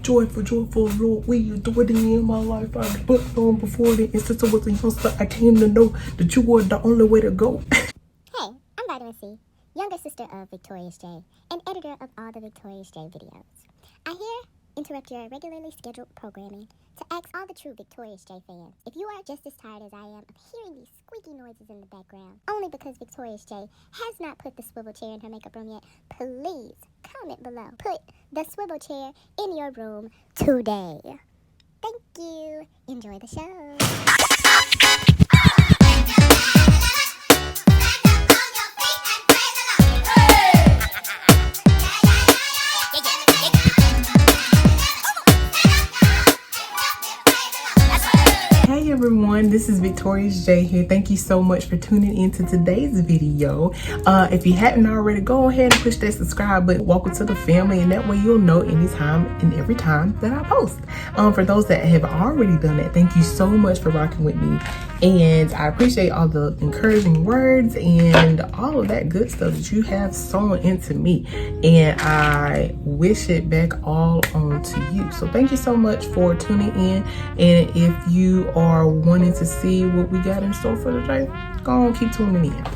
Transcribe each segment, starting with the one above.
Joyful, Lord, will you do it in my life? I put on before then, and since I was a youngster, I came to know that you were the only way to go. Hey, I'm Vitamin C, younger sister of Victorious J, and editor of all the Victorious J videos. I here interrupt your regularly scheduled programming to ask all the true Victorious J fans if you are just as tired as I am of hearing these squeaky noises in the background, only because Victorious J has not put the swivel chair in her makeup room yet. Please comment below. Put the swivel chair in your room today. Thank you. Enjoy the show. Hey everyone, this is Victorious J here. Thank you so much for tuning into today's video. If you hadn't already, go ahead and push that subscribe button. Welcome to the family, and that way you'll know anytime and every time that I post. For those that have already done that, thank you so much for rocking with me, and I appreciate all the encouraging words and all of that good stuff that you have sown into me, and I wish it back all onto you. So thank you so much for tuning in, and if you are wanting to see what we got in store for today, go on, keep tuning in.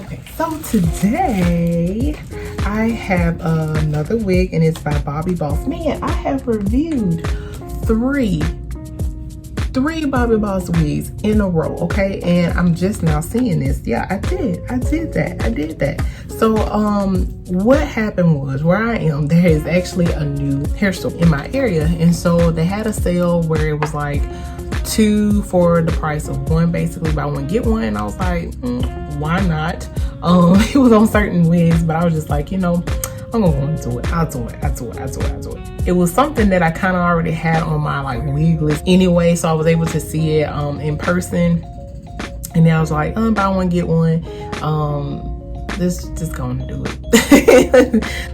Okay, so today I have another wig, and it's by Bobbi Boss. Man, I have reviewed three Bobbi Boss wigs in a row, okay? And I'm just now seeing this. Yeah, I did that. So what happened was, where I am, there is actually a new hair store in my area, and so they had a sale where it was like 2 for the price of 1, basically buy one get one, and I was like, why not? It was on certain wigs, but I was just like, you know, I'm gonna go into it. I'll do it. It was something that I kind of already had on my like wig list anyway, so I was able to see it in person, and then I was like, buy one get one. This just going to do it.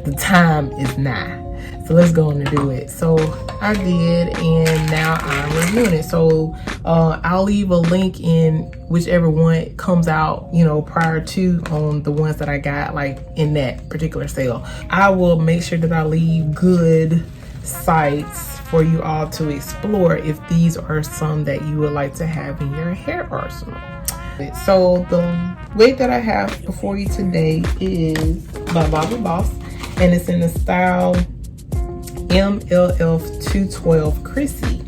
The time is nigh, so let's go on and do it. So I did, and now I'm reviewing it. So I'll leave a link in whichever one comes out, you know, prior to on the ones that I got like in that particular sale. I will make sure that I leave good sites for you all to explore if these are some that you would like to have in your hair arsenal. So the wig that I have before you today is by Bobbi Boss, and it's in the style MLF212 Chrissy.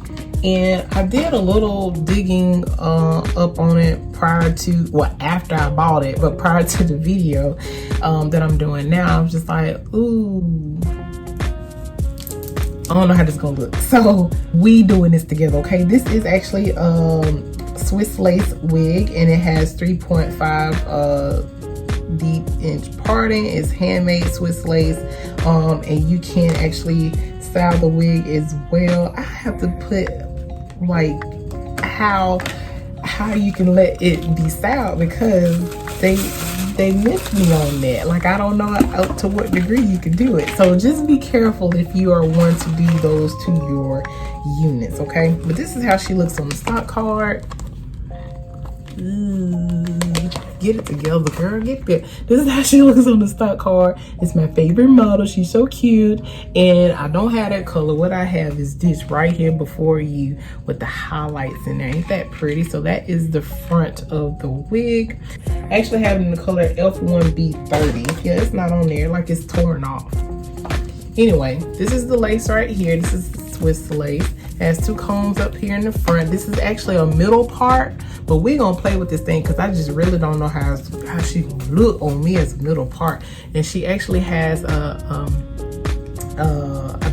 And I did a little digging up on it prior to, well, after I bought it, but prior to the video that I'm doing now, I'm just like, ooh, I don't know how this is gonna look. So we doing this together, okay? This is actually Swiss lace wig, and it has 3.5 deep inch parting. It's handmade Swiss lace, and you can actually style the wig as well. I have to put like how you can let it be styled, because they missed me on that. Like, I don't know up to what degree you can do it. So just be careful if you are one to do those to your units, okay? But this is how she looks on the stock card. Get it together, girl. Get it. This is how she looks on the stock card. It's my favorite model. She's so cute, and I don't have that color. What I have is this right here before you with the highlights in there. Ain't that pretty? So that is the front of the wig. I actually have it in the color F1B30. Yeah, it's not on there, like it's torn off. Anyway, this is the lace right here. This is the Swiss lace. It has 2 combs up here in the front. This is actually a middle part, but we're gonna play with this thing because I just really don't know how she gonna look on me as a middle part. And she actually has a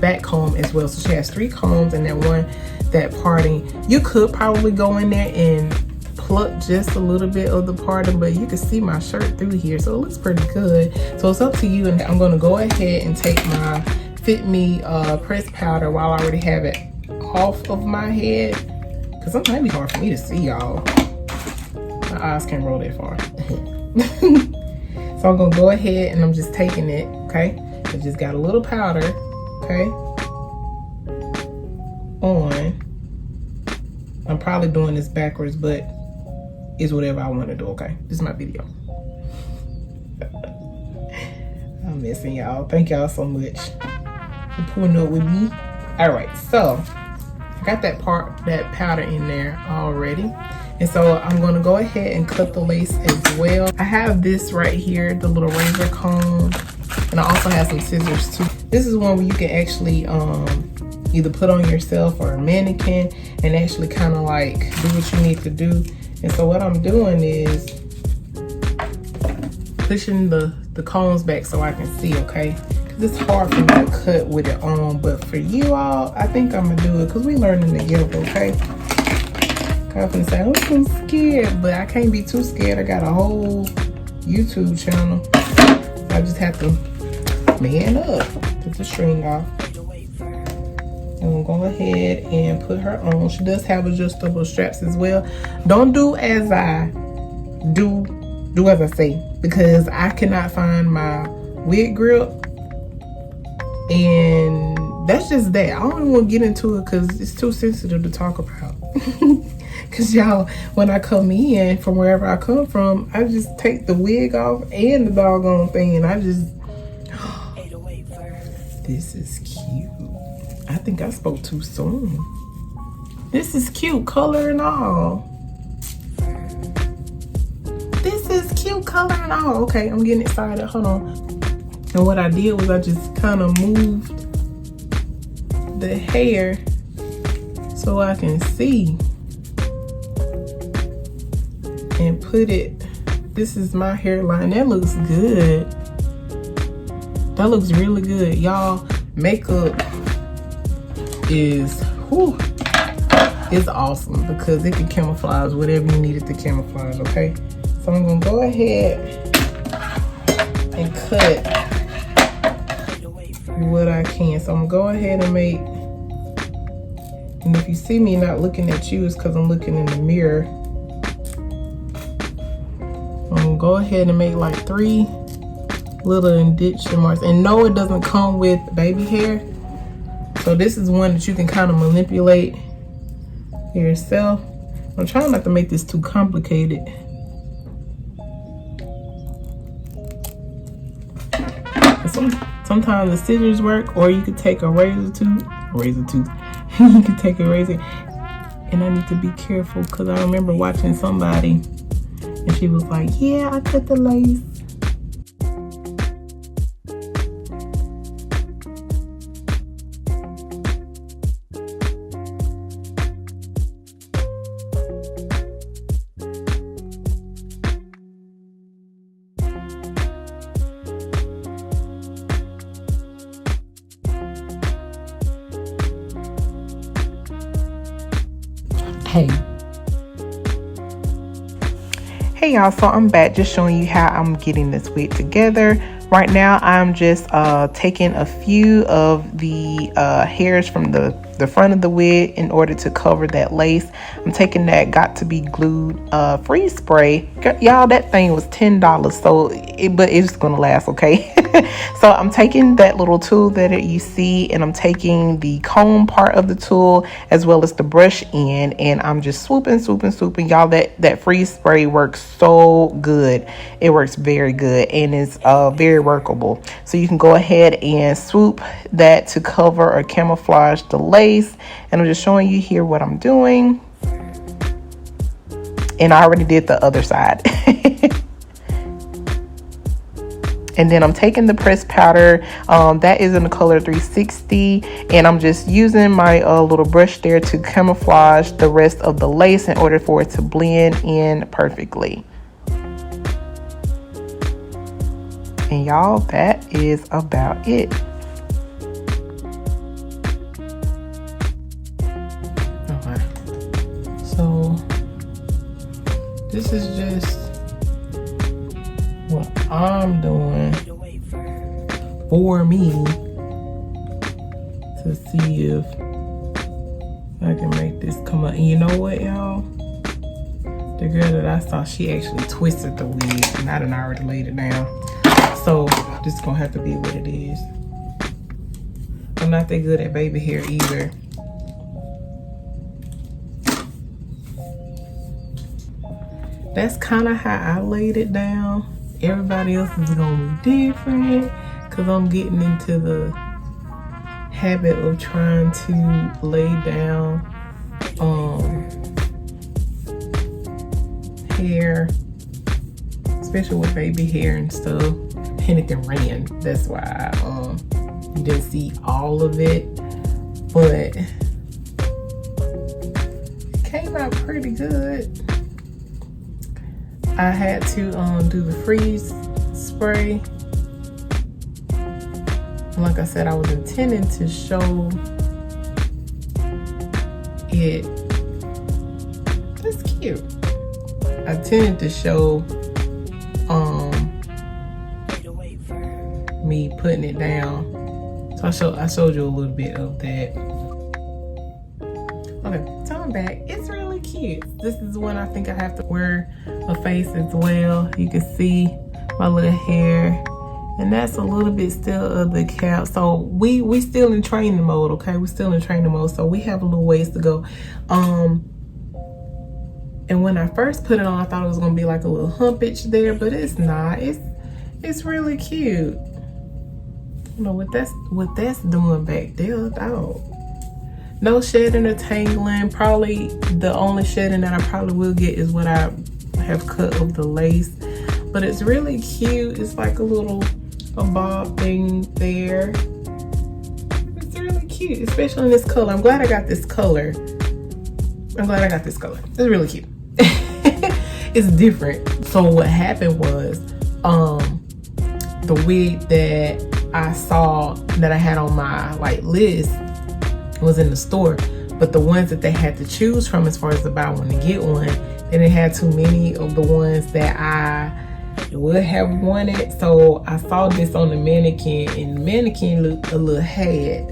back comb as well. So she has 3 combs, and that parting. You could probably go in there and pluck just a little bit of the parting, but you can see my shirt through here, so it looks pretty good. So it's up to you, and I'm gonna go ahead and take my Fit Me press powder while I already have it off of my head, because sometimes it be hard for me to see, y'all. My eyes can't roll that far. So I'm gonna go ahead and I'm just taking it, okay? I just got a little powder, okay, on. I'm probably doing this backwards, but it's whatever I want to do, okay? This is my video. I'm missing y'all. Thank y'all so much for pulling up with me. All right, so I got that powder in there already. And so I'm gonna go ahead and cut the lace as well. I have this right here, the little razor comb, and I also have some scissors too. This is one where you can actually either put on yourself or a mannequin and actually kind of like do what you need to do. And so what I'm doing is pushing the combs back so I can see, okay? Because it's hard for me to cut with it on, but for you all, I think I'm gonna do it because we learning together, okay? I'm gonna say I'm so scared, but I can't be too scared. I got a whole YouTube channel. I just have to man up. Put the string off. And we'll go ahead and put her on. She does have adjustable straps as well. Don't do as I do as I say, because I cannot find my wig grip, and that's just that. I don't even want to get into it because it's too sensitive to talk about. Because y'all, when I come in from wherever I come from, I just take the wig off and the doggone thing, and I just this is cute. I think I spoke too soon. This is cute, color and all. This is cute, color and all. Okay, I'm getting excited. Hold on. And what I did was I just kind of moved the hair so I can see and put it. This is my hairline. That looks good. That looks really good. Y'all, makeup is it's awesome because it can camouflage whatever you need it to camouflage, okay? So I'm gonna go ahead and cut what I can. So I'm gonna go ahead and make, and if you see me not looking at you, it's because I'm looking in the mirror. I'm gonna go ahead and make like 3 little indentation marks. And no, it doesn't come with baby hair. So this is one that you can kind of manipulate yourself. I'm trying not to make this too complicated. Sometimes the scissors work, or you could take a razor tooth. You could take a razor. And I need to be careful because I remember watching somebody and she was like, yeah, I cut the lace. Hey y'all, so I'm back just showing you how I'm getting this wig together. Right now I'm just taking a few of the hairs from the front of the wig in order to cover that lace. I'm taking that got to be glued freeze spray. Y'all, that thing was $10, so but it's gonna last, okay? So I'm taking that little tool that you see, and I'm taking the comb part of the tool as well as the brush end, and I'm just swooping. Y'all, that freeze spray works so good. It works very good, and it's very workable. So you can go ahead and swoop that to cover or camouflage the lace. And I'm just showing you here what I'm doing. And I already did the other side. And then I'm taking the pressed powder that is in the color 360, and I'm just using my little brush there to camouflage the rest of the lace in order for it to blend in perfectly. And y'all, that is about it. Okay, so this is just what I'm doing for me to see if I can make this come up. And you know what, y'all? The girl that I saw, she actually twisted the wig, and I done already laid it down. So this is gonna have to be what it is. I'm not that good at baby hair either. That's kind of how I laid it down. Everybody else is gonna be different because I'm getting into the habit of trying to lay down hair, especially with baby hair and stuff, and it can ran. That's why you didn't see all of it, but it came out pretty good. I had to do the freeze spray. Like I said, I was intending to show it. That's cute. I intended to show me putting it down. So I showed you a little bit of that. Okay, so I'm back. It's really cute. This is one I think I have to wear a face as well. You can see my little hair. And that's a little bit still of the cap. So we still in training mode, okay? We're still in training mode, so we have a little ways to go. And when I first put it on, I thought it was gonna be like a little humpage there, but it's not. It's really cute. You know what that's doing back there, dog. No shedding or tangling. Probably the only shedding that I probably will get is what I have cut of the lace. But it's really cute. It's like a little bob thing there. It's really cute, especially in this color. I'm glad I got this color. It's really cute. It's different. So what happened was, the wig that I saw that I had on my list was in the store, but the ones that they had to choose from as far as to buy one and get one, they didn't have too many of the ones that I would have wanted. So I saw this on the mannequin, and the mannequin looked a little had,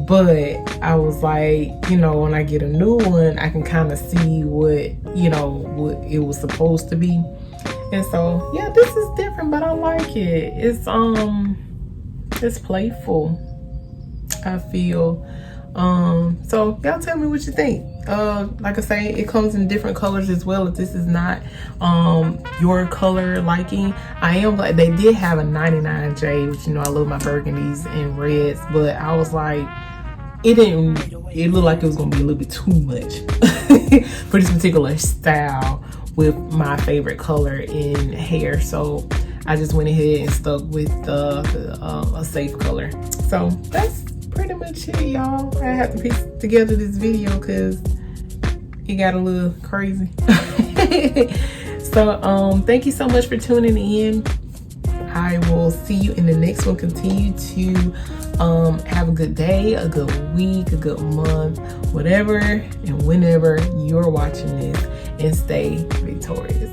but I was like, you know, when I get a new one, I can kind of see what, you know, what it was supposed to be. And so yeah, this is different, but I like it. It's playful, I feel. So y'all tell me what you think. Like I say, it comes in different colors as well. If this is not your color liking, I am glad they did have a 99J, which, you know, I love my burgundies and reds, but I was like, it looked like it was gonna be a little bit too much for this particular style with my favorite color in hair. So I just went ahead and stuck with a safe color. So that's pretty much it, y'all. I have to piece together this video because it got a little crazy. So thank you so much for tuning in. I will see you in the next one. Continue to have a good day, a good week, a good month, whatever and whenever you're watching this, and stay victorious.